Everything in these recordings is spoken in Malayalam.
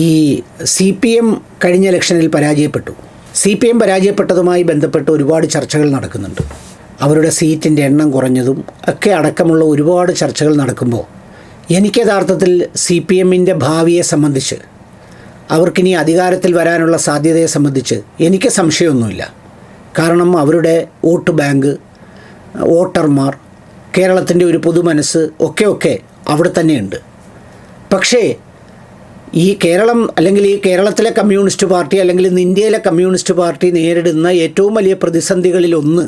ഈ CPM കഴിഞ്ഞ ഇലക്ഷനിൽ പരാജയപ്പെട്ടു. CPM പരാജയപ്പെട്ടതുമായി ബന്ധപ്പെട്ട് ഒരുപാട് ചർച്ചകൾ നടക്കുന്നുണ്ട്. അവരുടെ സീറ്റിൻ്റെ എണ്ണം കുറഞ്ഞതും ഒക്കെ അടക്കമുള്ള ഒരുപാട് ചർച്ചകൾ നടക്കുമ്പോൾ എനിക്ക് യഥാർത്ഥത്തിൽ CPMൻ്റെ ഭാവിയെ സംബന്ധിച്ച്, അവർക്കിനി അധികാരത്തിൽ വരാനുള്ള സാധ്യതയെ സംബന്ധിച്ച് എനിക്ക് സംശയമൊന്നുമില്ല. കാരണം അവരുടെ വോട്ട് ബാങ്ക്, വോട്ടർമാർ, കേരളത്തിൻ്റെ ഒരു പൊതുമനസ്സ് ഒക്കെ അവിടെ തന്നെയുണ്ട്. പക്ഷേ ഈ കേരളം അല്ലെങ്കിൽ ഈ കേരളത്തിലെ കമ്മ്യൂണിസ്റ്റ് പാർട്ടി അല്ലെങ്കിൽ ഇന്ന് ഇന്ത്യയിലെ കമ്മ്യൂണിസ്റ്റ് പാർട്ടി നേരിടുന്ന ഏറ്റവും വലിയ പ്രതിസന്ധികളിലൊന്ന്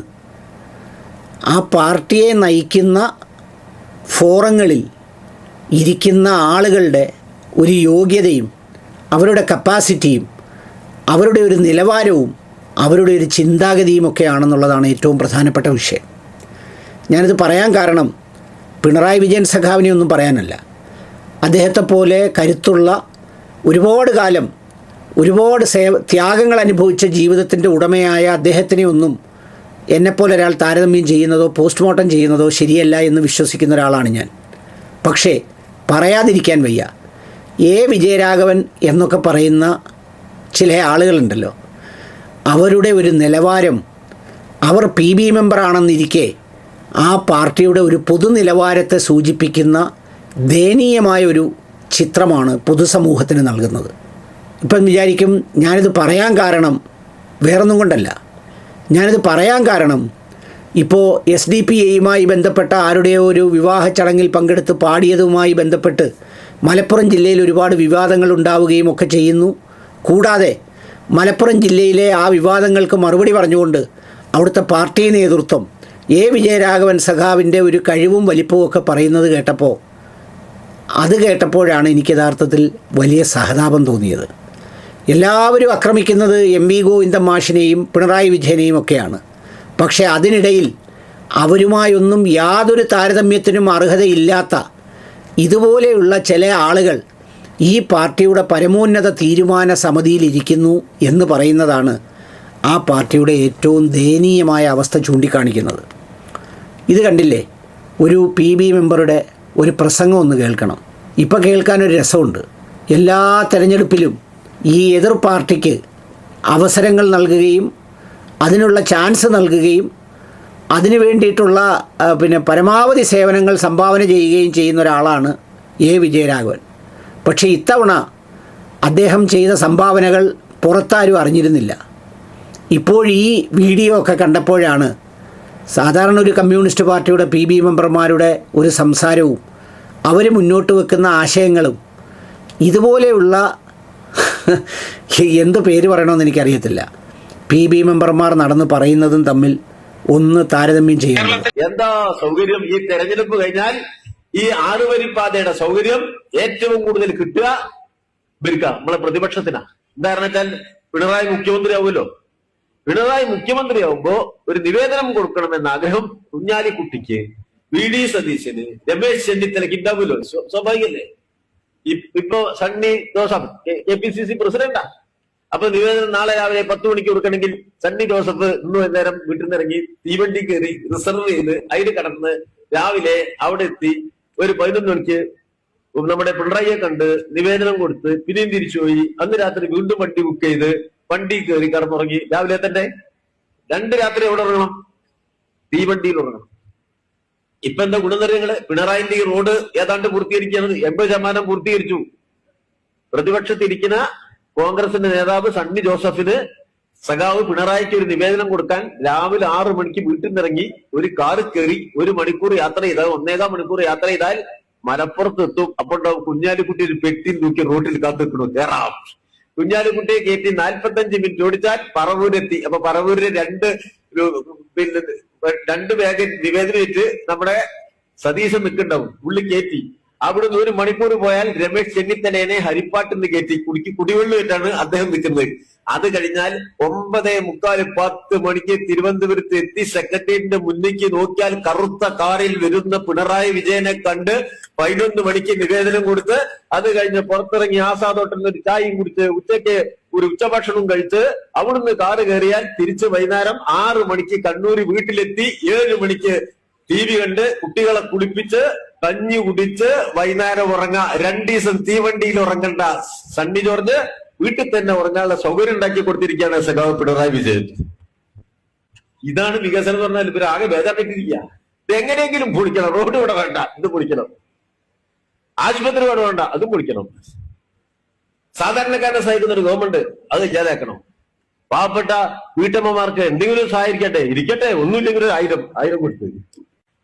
ആ പാർട്ടിയെ നയിക്കുന്ന ഫോറങ്ങളിൽ ഇരിക്കുന്ന ആളുകളുടെ ഒരു യോഗ്യതയും അവരുടെ കപ്പാസിറ്റിയും അവരുടെ ഒരു നിലവാരവും അവരുടെ ഒരു ചിന്താഗതിയും ഒക്കെ ആണെന്നുള്ളതാണ് ഏറ്റവും പ്രധാനപ്പെട്ട വിഷയം. ഞാനിത് പറയാൻ കാരണം പിണറായി വിജയൻ സഖാവിനെ ഒന്നും പറയാനല്ല. അദ്ദേഹത്തെപ്പോലെ കരുത്തുള്ള, ഒരുപാട് കാലം ഒരുപാട് ത്യാഗങ്ങൾ അനുഭവിച്ച ജീവിതത്തിൻ്റെ ഉടമയായ അദ്ദേഹത്തിനെ ഒന്നും എന്നെപ്പോലെ ഒരാൾ താരതമ്യം ചെയ്യുന്നതോ പോസ്റ്റ്മോർട്ടം ചെയ്യുന്നതോ ശരിയല്ല എന്ന് വിശ്വസിക്കുന്ന ഒരാളാണ് ഞാൻ. പക്ഷേ പറയാതിരിക്കാൻ വയ്യ. വിജയരാഘവൻ എന്നൊക്കെ പറയുന്ന ചില ആളുകളുണ്ടല്ലോ, അവരുടെ ഒരു നിലവാരം, അവർ PB മെമ്പറാണെന്നിരിക്കെ ആ പാർട്ടിയുടെ ഒരു പൊതുനിലവാരത്തെ സൂചിപ്പിക്കുന്ന ദയനീയമായൊരു ചിത്രമാണ് പൊതുസമൂഹത്തിന് നൽകുന്നത്. ഇപ്പം വിചാരിക്കും ഞാനിത് പറയാൻ കാരണം വേറൊന്നും കൊണ്ടല്ല. ഞാനിത് പറയാൻ കാരണം ഇപ്പോൾ SDPIയുമായി ബന്ധപ്പെട്ട ആരുടെയോ ഒരു വിവാഹ ചടങ്ങിൽ പങ്കെടുത്ത് പാടിയതുമായി ബന്ധപ്പെട്ട് മലപ്പുറം ജില്ലയിൽ ഒരുപാട് വിവാദങ്ങൾ ഉണ്ടാവുകയും ഒക്കെ ചെയ്യുന്നു. കൂടാതെ മലപ്പുറം ജില്ലയിലെ ആ വിവാദങ്ങൾക്ക് മറുപടി പറഞ്ഞുകൊണ്ട് അവിടുത്തെ പാർട്ടി നേതൃത്വം വിജയരാഘവൻ സഖാവിൻ്റെ ഒരു കഴിവും വലിപ്പവും ഒക്കെ പറയുന്നത് കേട്ടപ്പോഴാണ് എനിക്ക് യഥാർത്ഥത്തിൽ വലിയ സഹതാപം തോന്നിയത്. എല്ലാവരും ആക്രമിക്കുന്നത് MV ഗോവിന്ദൻ മാഷിനെയും പിണറായി വിജയനെയും ഒക്കെയാണ്. പക്ഷേ അതിനിടയിൽ അവരുമായൊന്നും യാതൊരു താരതമ്യത്തിനും അർഹതയില്ലാത്ത ഇതുപോലെയുള്ള ചില ആളുകൾ ഈ പാർട്ടിയുടെ പരമോന്നത തീരുമാന സമിതിയിലിരിക്കുന്നു എന്ന് പറയുന്നതാണ് ആ പാർട്ടിയുടെ ഏറ്റവും ദയനീയമായ അവസ്ഥ ചൂണ്ടിക്കാണിക്കുന്നത്. ഇത് കണ്ടില്ലേ, ഒരു PB മെമ്പറുടെ ഒരു പ്രസംഗം ഒന്ന് കേൾക്കണം. ഇപ്പോൾ കേൾക്കാനൊരു രസമുണ്ട്. എല്ലാ തെരഞ്ഞെടുപ്പിലും ഈ എതിർ പാർട്ടിക്ക് അവസരങ്ങൾ നൽകുകയും അതിനുള്ള ചാൻസ് നൽകുകയും അതിനു വേണ്ടിയിട്ടുള്ള പരമാവധി സേവനങ്ങൾ സംഭാവന ചെയ്യുകയും ചെയ്യുന്ന ഒരാളാണ് വിജയരാഘവൻ. പക്ഷേ ഇത്തവണ അദ്ദേഹം ചെയ്ത സംഭാവനകൾ പുറത്താരും അറിഞ്ഞിരുന്നില്ല. ഇപ്പോൾ ഈ വീഡിയോ ഒക്കെ കണ്ടപ്പോഴാണ് സാധാരണ ഒരു കമ്മ്യൂണിസ്റ്റ് പാർട്ടിയുടെ PB മെമ്പർമാരുടെ ഒരു സംസാരവും അവർ മുന്നോട്ട് വെക്കുന്ന ആശയങ്ങളും ഇതുപോലെയുള്ള എന്ത് പേര് പറയണമെന്ന് എനിക്കറിയത്തില്ല, PB മെമ്പർമാർ നടന്ന് പറയുന്നതും തമ്മിൽ ഒന്ന് താരതമ്യം ചെയ്യണം. എന്താ സൗകര്യം? ഈ തെരഞ്ഞെടുപ്പ് കഴിഞ്ഞാൽ ഈ 6 വരിപ്പാതയുടെ സൗകര്യം ഏറ്റവും കൂടുതൽ കിട്ടുക നമ്മളെ പ്രതിപക്ഷത്തിനാ. എന്താണെന്ന് വെച്ചാൽ പിണറായി മുഖ്യമന്ത്രിയാവുമല്ലോ. പിണറായി മുഖ്യമന്ത്രിയാവുമ്പോ ഒരു നിവേദനം കൊടുക്കണമെന്ന ആഗ്രഹം കുഞ്ഞാലിക്കുട്ടിക്ക്, VD സതീശന്, രമേശ് ചെന്നിത്തലയ്ക്ക് ഉണ്ടാവുമല്ലോ. സ്വാഭാവികല്ലേ? ഇപ്പൊ സണ്ണി ജോസഫ് KPCC പ്രസിഡന്റാ. അപ്പൊ നിവേദനം നാളെ രാവിലെ 10 മണിക്ക് കൊടുക്കണമെങ്കിൽ സണ്ണി ജോസഫ് ഇന്ന് വൈകുന്നേരം വീട്ടിൽ നിന്ന് ഇറങ്ങി തീവണ്ടി കയറി റിസർവ് ചെയ്ത് അതിൽ കടന്ന് രാവിലെ അവിടെ എത്തി ഒരു 11 മണിക്ക് നമ്മുടെ പിണറായിയെ കണ്ട് നിവേദനം കൊടുത്ത് പിന്നെയും തിരിച്ചുപോയി. അന്ന് രാത്രി വീണ്ടും വണ്ടി ബുക്ക് ചെയ്ത് വണ്ടി കയറി കടന്നുറങ്ങി. രാവിലെ തന്നെ 2 രാത്രി എവിടെ ഉറങ്ങണം? തീവണ്ടിയിൽ ഉറങ്ങണം. ഇപ്പൊ എന്താ ഗുണനിലയങ്ങള്? പിണറായിന്റെ ഈ റോഡ് ഏതാണ്ട് പൂർത്തീകരിക്കുന്നത് 80% പൂർത്തീകരിച്ചു. പ്രതിപക്ഷത്തിരിക്കുന്ന കോൺഗ്രസിന്റെ നേതാവ് സണ്ണി ജോസഫിന് സഖാവ് പിണറായിക്ക് ഒരു നിവേദനം കൊടുക്കാൻ രാവിലെ 6 മണിക്ക് വീട്ടിൽ നിന്നിറങ്ങി ഒരു കാറ് കയറി 1 മണിക്കൂർ യാത്ര ചെയ്താൽ 1.25 മണിക്കൂർ യാത്ര ചെയ്താൽ മലപ്പുറത്ത് എത്തും. അപ്പോൾ കുഞ്ഞാലിക്കുട്ടി ഒരു പെട്ടി തൂക്കി റോട്ടിൽ കാത്തിരിക്കണു കയറാം. കുഞ്ഞാലിക്കുട്ടിയെ കയറ്റി 45 മിനിറ്റ് ഓടിച്ചാൽ പറവൂരെത്തി. അപ്പൊ പറവൂരിന് 2 ബാഗ് നിവേദനമായിട്ട് നമ്മുടെ സതീശൻ നിൽക്കുന്നുണ്ടാവും. ഉള്ളി കയറ്റി അവിടുന്ന് 1 മണിക്കൂർ പോയാൽ രമേശ് ചെന്നിത്തലേനെ ഹരിപ്പാട്ടിന്ന് കയറ്റി കുടിവെള്ളമായിട്ടാണ് അദ്ദേഹം നിൽക്കുന്നത്. അത് കഴിഞ്ഞാൽ 9:45 10 മണിക്ക് തിരുവനന്തപുരത്ത് എത്തി സെക്രട്ടേറിയറ്റിന്റെ മുന്നിലേക്ക് നോക്കിയാൽ കറുത്ത കാറിൽ വരുന്ന പിണറായി വിജയനെ കണ്ട് 11 മണിക്ക് നിവേദനം കൊടുത്ത് അത് കഴിഞ്ഞ് പുറത്തിറങ്ങി ആസാദ് ഹോട്ടലിൽ ഒരു ചായയും കുടിച്ച് ഉച്ചയ്ക്ക് ഒരു ഉച്ചഭക്ഷണവും കഴിച്ച് അവിടുന്ന് കാറ് കയറിയാൽ തിരിച്ച് വൈകുന്നേരം 6 മണിക്ക് കണ്ണൂർ വീട്ടിലെത്തി 7 മണിക്ക് TV കണ്ട് കുട്ടികളെ കുളിപ്പിച്ച് കഞ്ഞി കുടിച്ച് വൈകുന്നേരം ഉറങ്ങാ, 2 ദിവസം തീവണ്ടിയിൽ ഉറങ്ങണ്ട സണ്ണി ജോർജ് വീട്ടിൽ തന്നെ ഉറങ്ങാനുള്ള സൗകര്യം ഉണ്ടാക്കി കൊടുത്തിരിക്കുകയാണ് സഖാവ് പിണറായി വിജയൻ. ഇതാണ് വികസനം എന്ന് പറഞ്ഞാൽ. ഇവർ ആകെ ബേജാറിട്ടിരിക്കുക. ഇത് എങ്ങനെയെങ്കിലും പൊളിക്കണം. റോഡ് ഇവിടെ വേണ്ട, ഇത് പൊളിക്കണം. ആശുപത്രി ഇവിടെ വേണ്ട, അതും പൊളിക്കണം. സാധാരണക്കാരനെ സഹായിക്കുന്ന ഒരു ഗവൺമെന്റ് അത് ഇല്ലാതാക്കണം. പാവപ്പെട്ട വീട്ടമ്മമാർക്ക് എന്തെങ്കിലും സഹായിക്കട്ടെ, ഇരിക്കട്ടെ, ഒന്നുമില്ലെങ്കിൽ 1000 കൊടുത്ത്.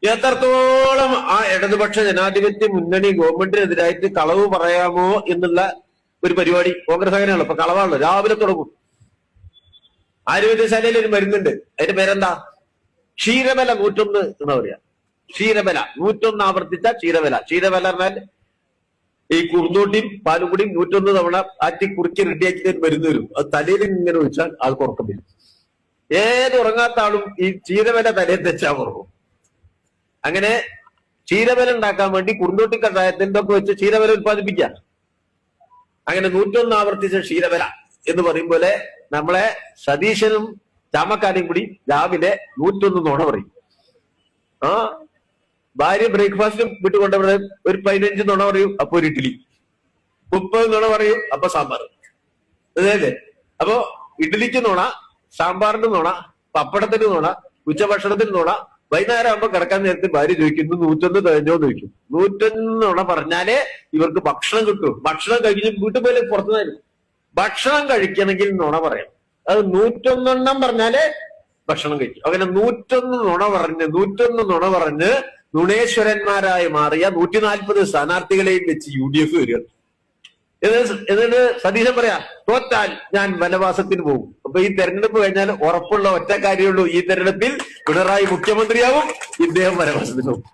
എത്രത്തോളം ആ ഇടതുപക്ഷ ജനാധിപത്യ മുന്നണി ഗവൺമെന്റിനെതിരായിട്ട് കളവ് പറയാമോ എന്നുള്ള ഒരു പരിപാടി കോൺഗ്രസ് അങ്ങനെയാണല്ലോ. ഇപ്പൊ കളവാണല്ലോ, രാവിലെ തുടങ്ങും. ആയുർവേദശാലയിൽ ഒരു മരുന്നുണ്ട്, അതിന്റെ പേരെന്താ? ക്ഷീരബല 101 എന്നാ പറയാ. ക്ഷീരബല 101 ആവർത്തിച്ച ക്ഷീരബല. ക്ഷീരബല പറഞ്ഞാൽ ഈ കുറുന്തോട്ടിയും പാലും കൂടിയും 101 തവണ ആറ്റി കുറുക്കി റെഡിയാക്കി മരുന്ന് വരും. അത് തലയിൽ ഇങ്ങനെ ഒഴിച്ചാൽ ആൾക്ക് ഉറക്കം വരും. ഏത് ഉറങ്ങാത്ത ആളും ഈ ക്ഷീരബല തലയിൽ തെച്ചാൽ ഉറങ്ങും. അങ്ങനെ ക്ഷീരബല ഉണ്ടാക്കാൻ വേണ്ടി കുറുന്തോട്ടി കഷായത്തിന്റെ ഒക്കെ വെച്ച് ക്ഷീരബല ഉത്പാദിപ്പിക്കുക. അങ്ങനെ 101 ആവർത്തിച്ച ക്ഷീരബല എന്ന് പറയും പോലെ നമ്മളെ സതീശനും ചാമക്കാരും കൂടി രാവിലെ 101 നുണ പറയും. ആ ഭാര്യ ബ്രേക്ക്ഫാസ്റ്റും വിട്ടുകൊണ്ടവിടെ ഒരു 15 നുണ പറയും, അപ്പൊ ഒരു ഇഡ്ഡലി. 30 നുണ പറയും, അപ്പൊ സാമ്പാർ. അതെ. അപ്പൊ ഇഡ്ഡലിക്ക് നുണ, സാമ്പാറിന് നുണ, പപ്പടത്തിന് നുണ, ഉച്ചഭക്ഷണത്തിന് നുണ. വൈകുന്നേരം ആകുമ്പോ കിടക്കാൻ നേരത്തെ ഭാര്യ ചോദിക്കുന്നു 101 തികഞ്ഞോ എന്ന് ചോദിക്കും. 101 നുണ പറഞ്ഞാലേ ഇവർക്ക് ഭക്ഷണം കിട്ടും. ഭക്ഷണം കഴിഞ്ഞ് വീട്ടിൽ പോയി പുറത്തുനിന്നായിരുന്നു. ഭക്ഷണം കഴിക്കണമെങ്കിൽ നുണ പറയാം. അത് 101 പറഞ്ഞാലേ ഭക്ഷണം കഴിക്കും. അങ്ങനെ 101 നുണ പറഞ്ഞ് നുണേശ്വരന്മാരായി മാറിയ 140 സ്ഥാനാർത്ഥികളെയും വെച്ച് UDF വരിക. എന്നിട്ട് സതീശൻ പറയാ, തോറ്റാൽ ഞാൻ വനവാസത്തിന് പോകും. അപ്പൊ ഈ തെരഞ്ഞെടുപ്പ് കഴിഞ്ഞാൽ ഉറപ്പുള്ള ഒറ്റ കാര്യമുള്ളൂ, ഈ തെരഞ്ഞെടുപ്പിൽ പിണറായി മുഖ്യമന്ത്രിയാവും, ഇദ്ദേഹം വനവാസത്തിന് പോകും.